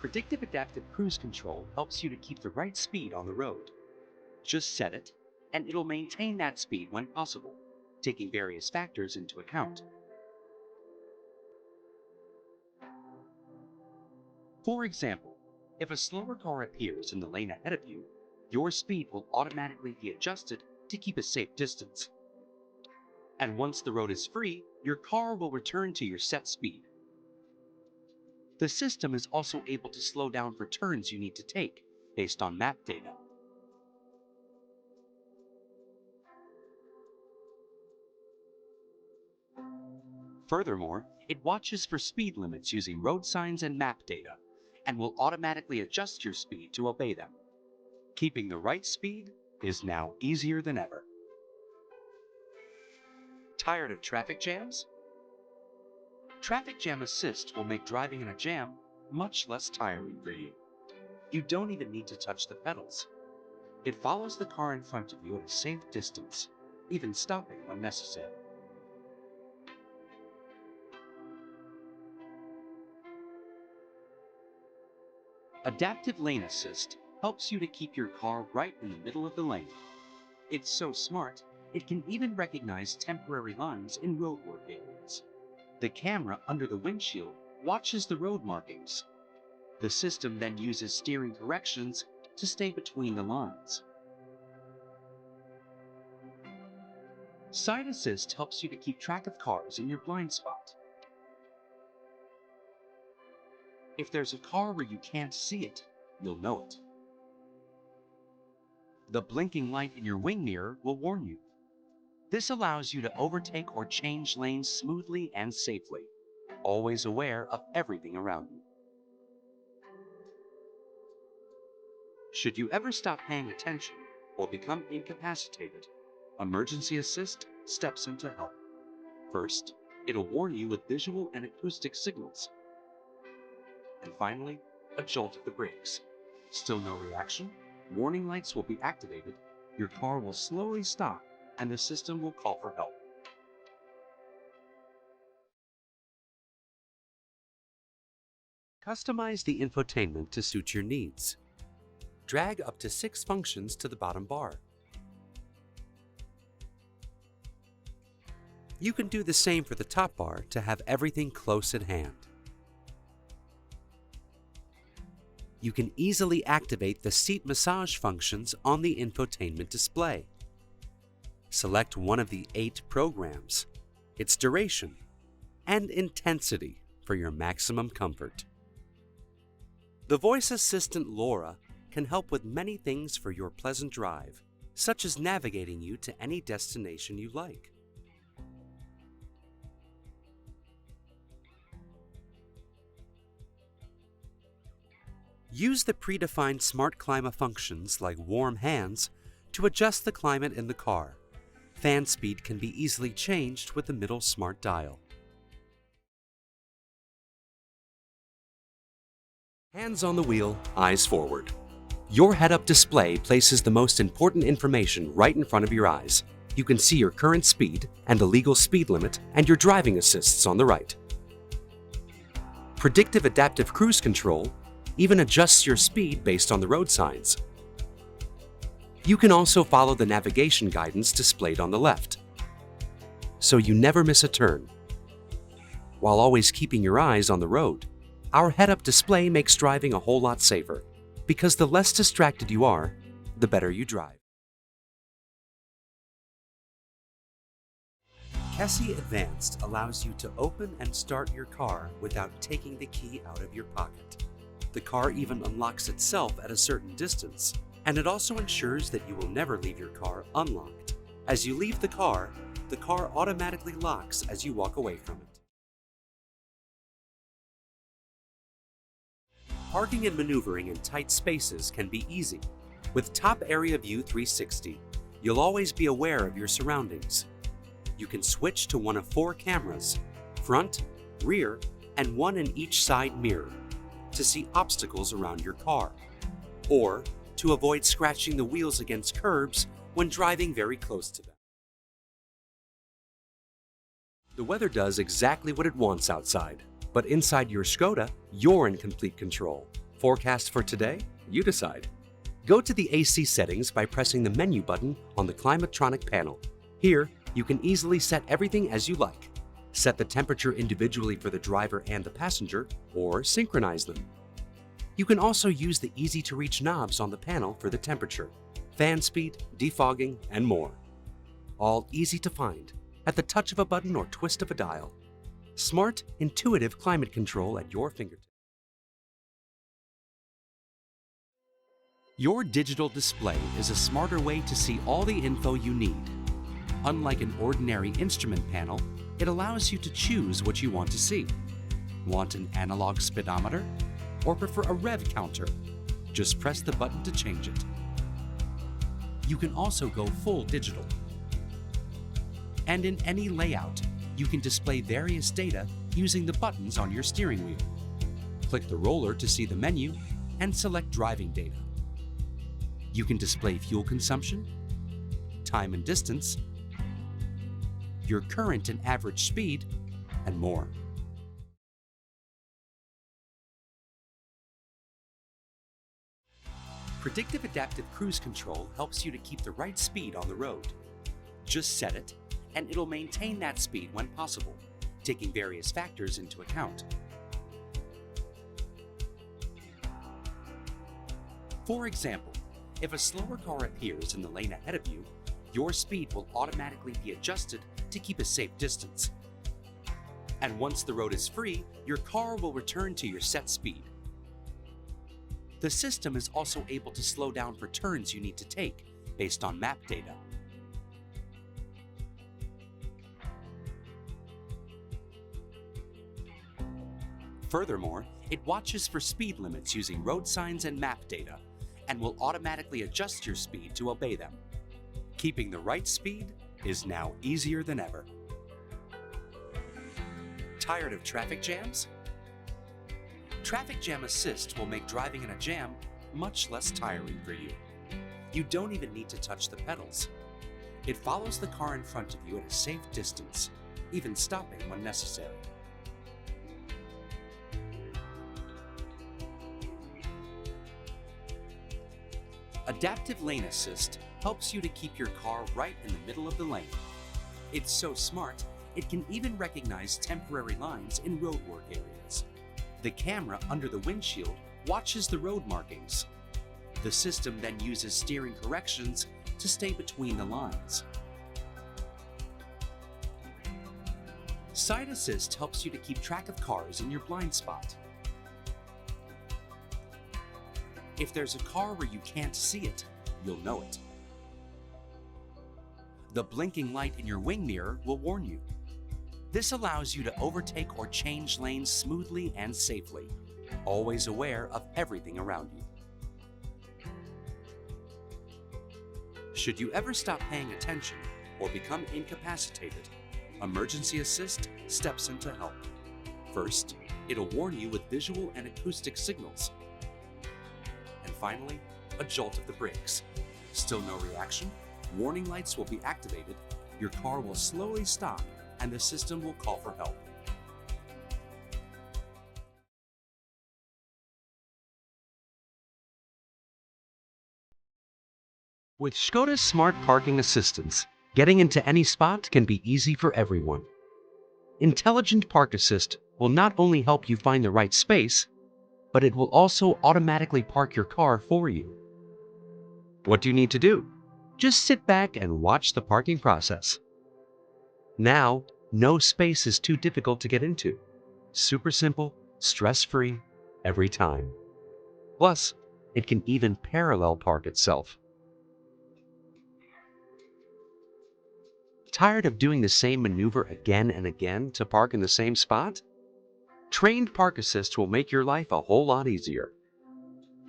Predictive adaptive cruise control helps you to keep the right speed on the road. Just set it, and it'll maintain that speed when possible, taking various factors into account. For example, if a slower car appears in the lane ahead of you, your speed will automatically be adjusted to keep a safe distance. And once the road is free, your car will return to your set speed. The system is also able to slow down for turns you need to take based on map data. Furthermore, it watches for speed limits using road signs and map data, and will automatically adjust your speed to obey them. Keeping the right speed is now easier than ever. Tired of traffic jams? Traffic Jam Assist will make driving in a jam much less tiring for you. You don't even need to touch the pedals. It follows the car in front of you at a safe distance, even stopping when necessary. Adaptive Lane Assist helps you to keep your car right in the middle of the lane. It's so smart, it can even recognize temporary lines in roadwork areas. The camera under the windshield watches the road markings. The system then uses steering corrections to stay between the lines. Side Assist helps you to keep track of cars in your blind spot. If there's a car where you can't see it, you'll know it. The blinking light in your wing mirror will warn you. This allows you to overtake or change lanes smoothly and safely, always aware of everything around you. Should you ever stop paying attention or become incapacitated, Emergency Assist steps in to help. First, it'll warn you with visual and acoustic signals. And finally, a jolt at the brakes. Still no reaction? Warning lights will be activated, your car will slowly stop, and the system will call for help. Customize the infotainment to suit your needs. Drag up to 6 functions to the bottom bar. You can do the same for the top bar to have everything close at hand. You can easily activate the seat massage functions on the infotainment display. Select one of the 8 programs, its duration, and intensity for your maximum comfort. The voice assistant Laura can help with many things for your pleasant drive, such as navigating you to any destination you like. Use the predefined smart climate functions like warm hands to adjust the climate in the car. Fan speed can be easily changed with the middle smart dial. Hands on the wheel, eyes forward. Your head-up display places the most important information right in front of your eyes. You can see your current speed and the legal speed limit and your driving assists on the right. Predictive adaptive cruise control even adjusts your speed based on the road signs. You can also follow the navigation guidance displayed on the left, so you never miss a turn. While always keeping your eyes on the road, our head-up display makes driving a whole lot safer, because the less distracted you are, the better you drive. Kessy Advanced allows you to open and start your car without taking the key out of your pocket. The car even unlocks itself at a certain distance, and it also ensures that you will never leave your car unlocked. As you leave the car automatically locks as you walk away from it. Parking and maneuvering in tight spaces can be easy. With Top Area View 360, you'll always be aware of your surroundings. You can switch to one of 4 cameras, front, rear, and one in each side mirror, to see obstacles around your car, or to avoid scratching the wheels against curbs when driving very close to them. The weather does exactly what it wants outside, but inside your Škoda, you're in complete control. Forecast for today? You decide. Go to the AC settings by pressing the menu button on the climatronic panel. Here, you can easily set everything as you like. Set the temperature individually for the driver and the passenger, or synchronize them. You can also use the easy-to-reach knobs on the panel for the temperature, fan speed, defogging, and more. All easy to find at the touch of a button or twist of a dial. Smart, intuitive climate control at your fingertips. Your digital display is a smarter way to see all the info you need. Unlike an ordinary instrument panel, it allows you to choose what you want to see. Want an analog speedometer? Or prefer a rev counter? Just press the button to change it. You can also go full digital. And in any layout, you can display various data using the buttons on your steering wheel. Click the roller to see the menu and select driving data. You can display fuel consumption, time and distance, your current and average speed, and more. Predictive Adaptive Cruise Control helps you to keep the right speed on the road. Just set it, and it'll maintain that speed when possible, taking various factors into account. For example, if a slower car appears in the lane ahead of you, your speed will automatically be adjusted to keep a safe distance. And once the road is free, your car will return to your set speed. The system is also able to slow down for turns you need to take based on map data. Furthermore, it watches for speed limits using road signs and map data, and will automatically adjust your speed to obey them. Keeping the right speed is now easier than ever. Tired of traffic jams? Traffic Jam Assist will make driving in a jam much less tiring for you. You don't even need to touch the pedals. It follows the car in front of you at a safe distance, even stopping when necessary. Adaptive Lane Assist helps you to keep your car right in the middle of the lane. It's so smart, it can even recognize temporary lines in roadwork areas. The camera under the windshield watches the road markings. The system then uses steering corrections to stay between the lines. Side Assist helps you to keep track of cars in your blind spot. If there's a car where you can't see it, you'll know it. The blinking light in your wing mirror will warn you. This allows you to overtake or change lanes smoothly and safely, always aware of everything around you. Should you ever stop paying attention or become incapacitated, Emergency Assist steps in to help. First, it'll warn you with visual and acoustic signals. And finally, a jolt of the brakes. Still no reaction? Warning lights will be activated, your car will slowly stop, and the system will call for help. With Škoda's smart parking assistance, getting into any spot can be easy for everyone. Intelligent Park Assist will not only help you find the right space, but it will also automatically park your car for you. What do you need to do? Just sit back and watch the parking process. Now, no space is too difficult to get into. Super simple, stress-free, every time. Plus, it can even parallel park itself. Tired of doing the same maneuver again and again to park in the same spot? Trained Park Assist will make your life a whole lot easier.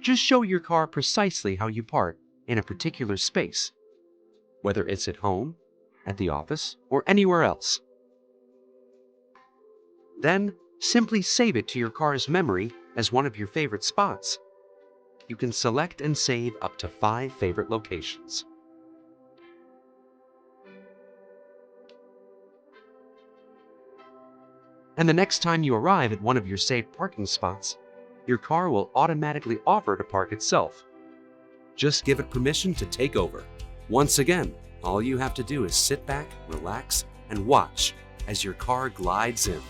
Just show your car precisely how you park in a particular space, whether it's at home, at the office, or anywhere else. Then, simply save it to your car's memory as one of your favorite spots. You can select and save up to 5 favorite locations. And the next time you arrive at one of your saved parking spots, your car will automatically offer to park itself. Just give it permission to take over. Once again, all you have to do is sit back, relax, and watch as your car glides in.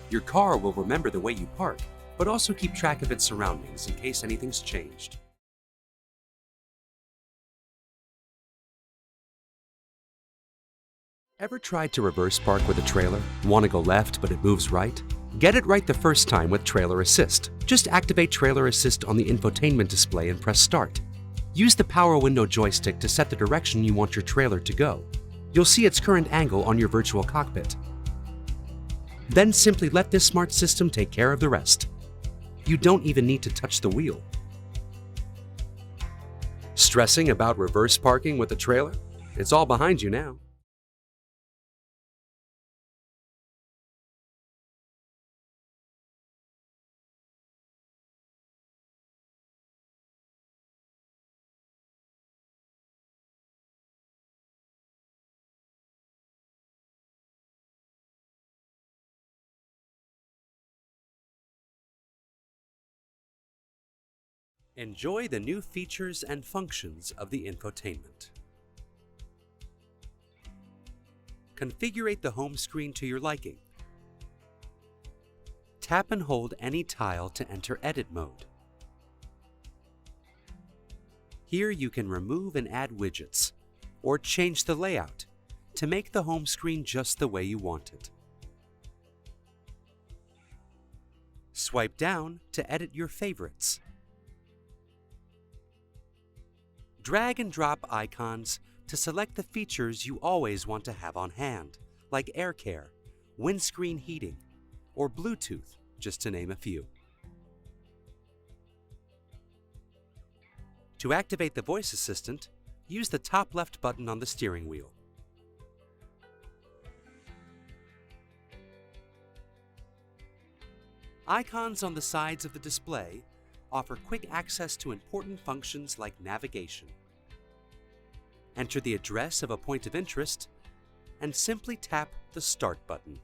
Your car will remember the way you park, but also keep track of its surroundings in case anything's changed. Ever tried to reverse park with a trailer? Want to go left but it moves right? Get it right the first time with Trailer Assist. Just activate Trailer Assist on the infotainment display and press Start. Use the power window joystick to set the direction you want your trailer to go. You'll see its current angle on your virtual cockpit. Then simply let this smart system take care of the rest. You don't even need to touch the wheel. Stressing about reverse parking with a trailer? It's all behind you now. Enjoy the new features and functions of the infotainment. Configure the home screen to your liking. Tap and hold any tile to enter edit mode. Here you can remove and add widgets, or change the layout to make the home screen just the way you want it. Swipe down to edit your favorites. Drag and drop icons to select the features you always want to have on hand, like air care, windscreen heating, or Bluetooth, just to name a few. To activate the voice assistant, use the top left button on the steering wheel. Icons on the sides of the display offer quick access to important functions like navigation. Enter the address of a point of interest and simply tap the Start button.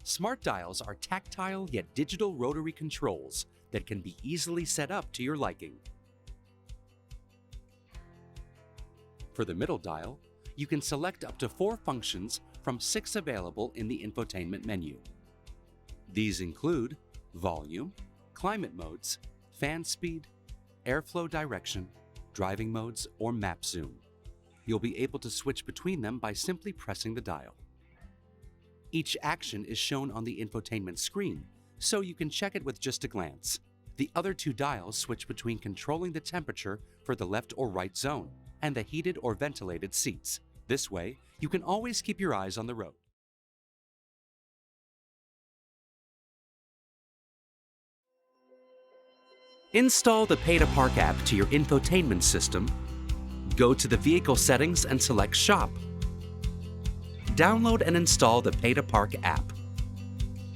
Smart dials are tactile yet digital rotary controls that can be easily set up to your liking. For the middle dial, you can select up to 4 functions from 6 available in the infotainment menu. These include volume, climate modes, fan speed, airflow direction, driving modes, or map zoom. You'll be able to switch between them by simply pressing the dial. Each action is shown on the infotainment screen, so you can check it with just a glance. The other 2 dials switch between controlling the temperature for the left or right zone and the heated or ventilated seats. This way, you can always keep your eyes on the road. Install the Pay to Park app to your infotainment system. Go to the vehicle settings and select Shop. Download and install the Pay to Park app.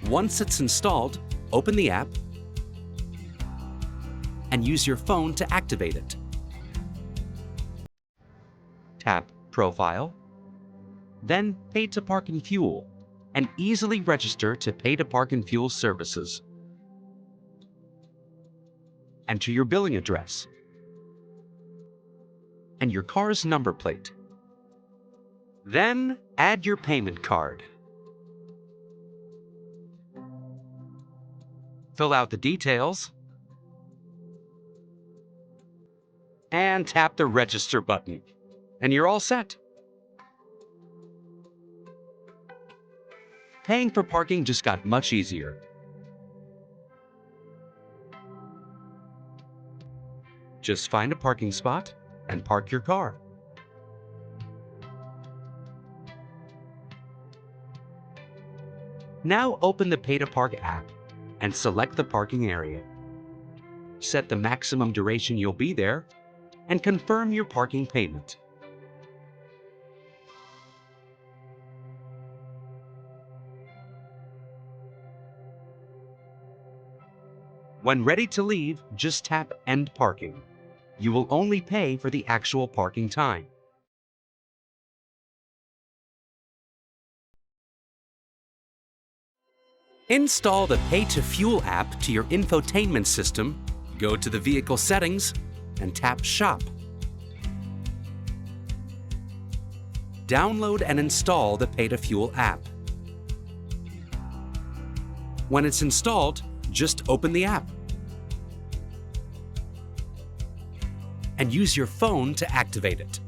Once it's installed, open the app and use your phone to activate it. Tap Profile, then Pay to Park and Fuel, and easily register to Pay to Park and Fuel services. Enter your billing address and your car's number plate. Then add your payment card. Fill out the details and tap the Register button, and you're all set. Paying for parking just got much easier. Just find a parking spot and park your car. Now open the Pay to Park app and select the parking area. Set the maximum duration you'll be there and confirm your parking payment. When ready to leave, just tap End Parking. You will only pay for the actual parking time. Install the Pay to Fuel app to your infotainment system, go to the vehicle settings, and tap Shop. Download and install the Pay to Fuel app. When it's installed, just open the app and use your phone to activate it.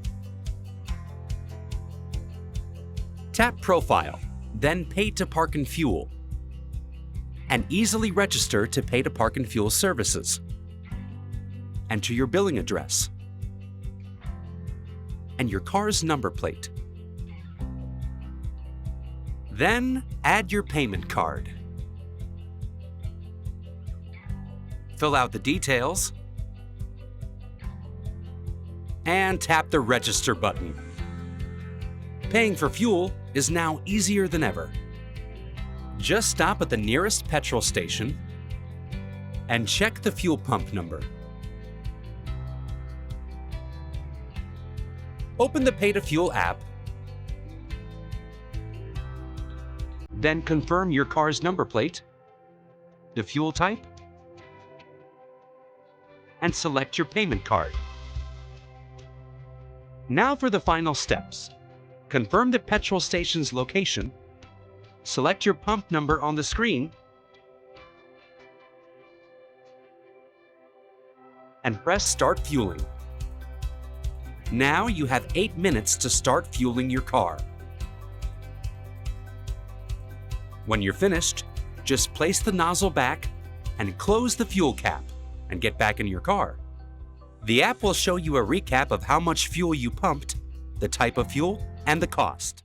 Tap Profile, then Pay to Park and Fuel, and easily register to Pay to Park and Fuel services. Enter your billing address and your car's number plate. Then add your payment card. Fill out the details and tap the Register button. Paying for fuel is now easier than ever. Just stop at the nearest petrol station and check the fuel pump number. Open the Pay to Fuel app, then confirm your car's number plate, the fuel type, and select your payment card. Now for the final steps. Confirm the petrol station's location, select your pump number on the screen, and press Start Fueling. Now you have 8 minutes to start fueling your car. When you're finished, just place the nozzle back and close the fuel cap and get back in your car. The app will show you a recap of how much fuel you pumped, the type of fuel, and the cost.